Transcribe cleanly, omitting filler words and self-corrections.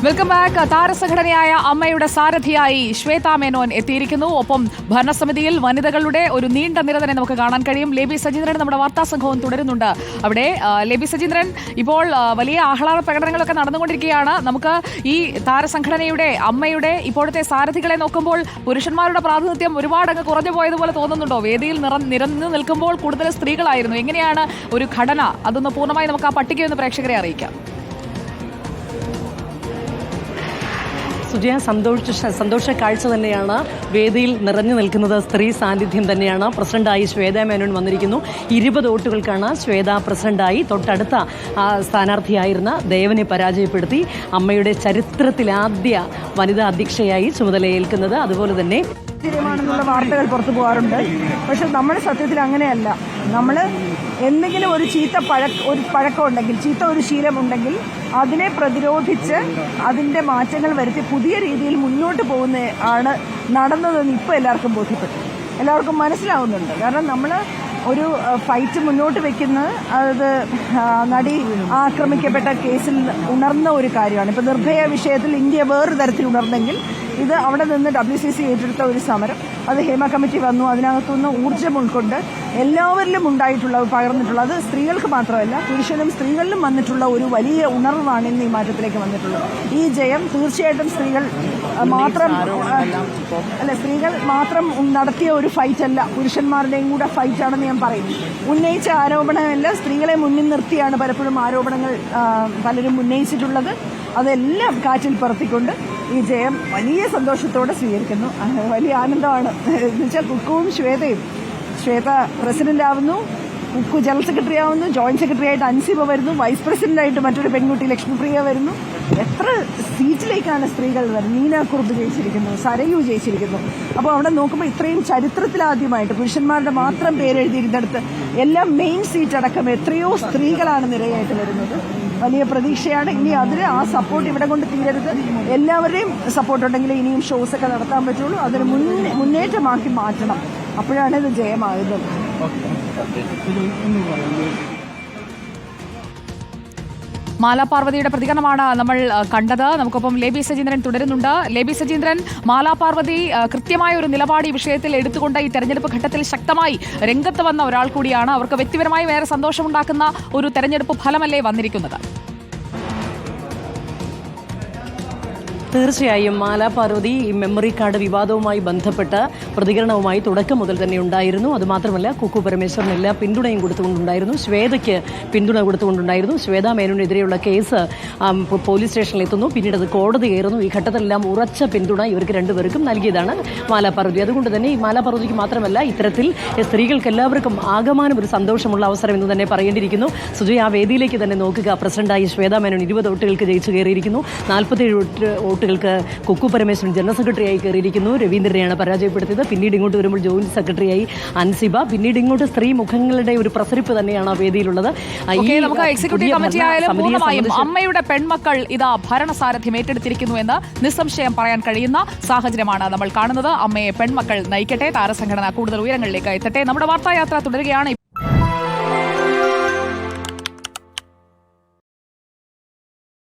Welcome back. താരസംഘടനയായ അമ്മയുടെ സാരഥിയായി ശ്വേതാ മേനോൻ എത്തിയിരിക്കുന്നു. ഒപ്പം ഭരണസമിതിയിൽ വനിതകളുടെ ഒരു നീണ്ട നിര തന്നെ നമുക്ക് കാണാൻ കഴിയും. ലേബി സജീന്ദ്രൻ നമ്മുടെ വാർത്താ സംഘവും തുടരുന്നുണ്ട്. അവിടെ ലേബി സജീന്ദ്രൻ, ഇപ്പോൾ വലിയ ആഹ്ലാദ പ്രകടനങ്ങളൊക്കെ നടന്നുകൊണ്ടിരിക്കുകയാണ്. നമുക്ക് ഈ താരസംഘടനയുടെ അമ്മയുടെ ഇപ്പോഴത്തെ സാരഥികളെ നോക്കുമ്പോൾ പുരുഷന്മാരുടെ പ്രാതിനിധ്യം ഒരുപാട് അങ്ങ് കുറഞ്ഞു പോയതുപോലെ തോന്നുന്നുണ്ടോ? വേദിയിൽ നിരന്നു നിൽക്കുമ്പോൾ കൂടുതൽ സ്ത്രീകളായിരുന്നു. എങ്ങനെയാണ് ഒരു ഘടന? അതൊന്ന് പൂർണ്ണമായി നമുക്ക് ആ പട്ടികയൊന്ന് പ്രേക്ഷകരെ അറിയിക്കാം. സുജയ, സന്തോഷ കാഴ്ച തന്നെയാണ്. വേദിയിൽ നിറഞ്ഞു നിൽക്കുന്നത് സ്ത്രീ സാന്നിധ്യം തന്നെയാണ്. പ്രസിഡന്റായി ശ്വേതാ മേനോൻ വന്നിരിക്കുന്നു. 20 വോട്ടുകൾക്കാണ് ശ്വേത പ്രസിഡന്റായി. തൊട്ടടുത്ത സ്ഥാനാർത്ഥിയായിരുന്ന ദേവനെ പരാജയപ്പെടുത്തി അമ്മയുടെ ചരിത്രത്തിലാദ്യ വനിതാ അധ്യക്ഷയായി ചുമതലയേൽക്കുന്നത്. അതുപോലെ തന്നെ ാണെന്നുള്ള വാർത്തകൾ പുറത്തു പോകാറുണ്ട്. പക്ഷെ നമ്മൾ സത്യത്തിൽ അങ്ങനെയല്ല. നമ്മൾ എന്തെങ്കിലും ഒരു പഴക്കം ഉണ്ടെങ്കിൽ, ചീത്ത ഒരു ശീലമുണ്ടെങ്കിൽ അതിനെ പ്രതിരോധിച്ച് അതിൻ്റെ മാറ്റങ്ങൾ വരുത്തി പുതിയ രീതിയിൽ മുന്നോട്ട് പോകുന്ന ആണ് നടന്നതെന്ന് ഇപ്പോൾ എല്ലാവർക്കും ബോധ്യപ്പെട്ടു, എല്ലാവർക്കും മനസ്സിലാവുന്നുണ്ട്. കാരണം നമ്മൾ ഒരു ഫൈറ്റ് മുന്നോട്ട് വെക്കുന്നത് അത് നടി ആക്രമിക്കപ്പെട്ട കേസിൽ ഉണർന്ന ഒരു കാര്യമാണ്. ഇപ്പോൾ നിർഭയ വിഷയത്തിൽ ഇന്ത്യ വേറൊരു തരത്തിൽ ഉണർന്നെങ്കിൽ ഇത് അവിടെ നിന്ന് WCC ഏറ്റെടുത്ത ഒരു സമരം, അത് ഹേമ കമ്മിറ്റി വന്നു, അതിനകത്തുനിന്ന് ഊർജ്ജം ഉൾക്കൊണ്ട് എല്ലാവരിലും പകർന്നിട്ടുള്ള, അത് സ്ത്രീകൾക്ക് മാത്രമല്ല പുരുഷനും സ്ത്രീകളിലും വന്നിട്ടുള്ള ഒരു വലിയ ഉണർവാണ് ഇന്ന് ഈ മാറ്റത്തിലേക്ക് വന്നിട്ടുള്ളത്. ഈ ജയം തീർച്ചയായിട്ടും സ്ത്രീകൾ മാത്രം നടത്തിയ ഒരു ഫൈറ്റ് അല്ല, പുരുഷന്മാരുടെയും കൂടെ ഫൈറ്റാണെന്ന് ഞാൻ പറയും. ഉന്നയിച്ച ആരോപണമല്ല, സ്ത്രീകളെ മുന്നിൽ നിർത്തിയാണ് പലപ്പോഴും ആരോപണങ്ങൾ പലരും ഉന്നയിച്ചിട്ടുള്ളത്. അതെല്ലാം കാറ്റിൽ പറത്തിക്കൊണ്ട് ഈ ജയം വലിയ സന്തോഷത്തോടെ സ്വീകരിക്കുന്നു. വലിയ ആനന്ദമാണ്. എന്നുവെച്ചാൽ കുക്കുവും ശ്വേത പ്രസിഡന്റ് ആവുന്നു, കുക്കു ജനറൽ സെക്രട്ടറി ആവുന്നു, ജോയിന്റ് സെക്രട്ടറി ആയിട്ട് അൻസിബ വരുന്നു, വൈസ് പ്രസിഡന്റായിട്ട് മറ്റൊരു പെൺകുട്ടി ലക്ഷ്മിപ്രിയ വരുന്നു. എത്ര സീറ്റിലേക്കാണ് സ്ത്രീകൾ വരുന്നത്. നീന കുറുപ്പ് ജയിച്ചിരിക്കുന്നു, സരയു ജയിച്ചിരിക്കുന്നു. അപ്പോൾ അവിടെ നോക്കുമ്പോൾ ഇത്രയും ചരിത്രത്തിലാദ്യമായിട്ട് പുരുഷന്മാരുടെ മാത്രം പേരെഴുതിയിരുന്നിടത്ത് എല്ലാം മെയിൻ സീറ്റ് അടക്കം എത്രയോ സ്ത്രീകളാണ് നിരയായിട്ട് വരുന്നത്. വലിയ പ്രതീക്ഷയാണ്. ഇനി അതിന് ആ സപ്പോർട്ട് ഇവിടെ കൊണ്ട് തീരരുത്. എല്ലാവരുടെയും സപ്പോർട്ട് ഉണ്ടെങ്കിൽ ഇനിയും ഷോസ് ഒക്കെ നടത്താൻ പറ്റുള്ളൂ. അതിന് മുന്നേറ്റമാക്കി മാറ്റണം. അപ്പോഴാണ് ഇത് ജയമാകുന്നത്. മാലാപാർവതിയുടെ പ്രതികരണമാണ് നമ്മൾ കണ്ടത്. നമുക്കൊപ്പം ലേബി സജീന്ദ്രൻ തുടരുന്നുണ്ട്. ലേബി സജീന്ദ്രൻ, മാലാപാർവതി കൃത്യമായ ഒരു നിലപാട് ഈ വിഷയത്തിൽ എടുത്തുകൊണ്ട് ഈ തെരഞ്ഞെടുപ്പ് ഘട്ടത്തിൽ ശക്തമായി രംഗത്ത് വന്ന ഒരാൾ കൂടിയാണ്. അവർക്ക് വ്യക്തിപരമായി വേറെ സന്തോഷമുണ്ടാക്കുന്ന ഒരു തെരഞ്ഞെടുപ്പ് ഫലമല്ലേ വന്നിരിക്കുന്നത്? തീർച്ചയായും മാലാപാർവതി ഈ മെമ്മറി കാർഡ് വിവാദവുമായി ബന്ധപ്പെട്ട പ്രതികരണവുമായി തുടക്കം മുതൽ തന്നെ ഉണ്ടായിരുന്നു. അതുമാത്രമല്ല, കുക്കു പരമേശ്വരന് എല്ലാ പിന്തുണയും കൊടുത്തുകൊണ്ടുണ്ടായിരുന്നു, ശ്വേതയ്ക്ക് പിന്തുണ കൊടുത്തുകൊണ്ടുണ്ടായിരുന്നു. ശ്വേതാ മേനോനെതിരെയുള്ള കേസ് പോലീസ് സ്റ്റേഷനിൽ എത്തുന്നു, പിന്നീട് അത് കോടതി കയറുന്നു. ഈ ഘട്ടത്തിലെല്ലാം ഉറച്ച പിന്തുണ ഇവർക്ക് രണ്ടുപേർക്കും നൽകിയതാണ് മാലാപാർവതി. അതുകൊണ്ട് തന്നെ ഈ മാലാപാർവതിക്ക് മാത്രമല്ല, ഇത്തരത്തിൽ സ്ത്രീകൾക്ക് എല്ലാവർക്കും ആകമാനം ഒരു സന്തോഷമുള്ള അവസരം എന്ന് തന്നെ പറയേണ്ടിയിരിക്കുന്നു. സുജയ്, ആ വേദിയിലേക്ക് തന്നെ നോക്കുക. പ്രസിഡന്റായി ശ്വേതാ മേനോൻ 20 വോട്ടുകൾക്ക് ജയിച്ചു കയറിയിരിക്കുന്നു. 47 വോട്ടുകൾക്ക് കുക്കു പരമേശ്വരൻ ജനറൽ സെക്രട്ടറിയായി കയറിയിരിക്കുന്നു. രവീന്ദ്രനെയാണ് പരാജയപ്പെടുത്തിയത്. പിന്നീട് ഇങ്ങോട്ട് വരുമ്പോൾ ജോയിന്റ് സെക്രട്ടറിയായി അൻസിബ. പിന്നീട് ഇങ്ങോട്ട് സ്ത്രീ മുഖങ്ങളുടെ ഒരു പ്രസരിപ്പ് തന്നെയാണ് ആ വേദിയിലുള്ളത്. നമുക്ക് എക്സിക്യൂട്ടീവ് കമ്മിറ്റി ആയാലും പൂർണ്ണമായും അമ്മയുടെ പെൺമക്കൾ ഇതാ ഭരണസാരഥ്യം ഏറ്റെടുത്തിരിക്കുന്നു എന്ന് നിസ്സംശയം പറയാൻ കഴിയുന്ന സാഹചര്യമാണ് നമ്മൾ കാണുന്നത്. അമ്മയെ പെൺമക്കൾ നയിക്കട്ടെ, താരസംഘടന കൂടുതൽ ഉയരങ്ങളിലേക്ക് എത്തട്ടെ. നമ്മുടെ വാർത്തായാത്ര തുടരുകയാണ്.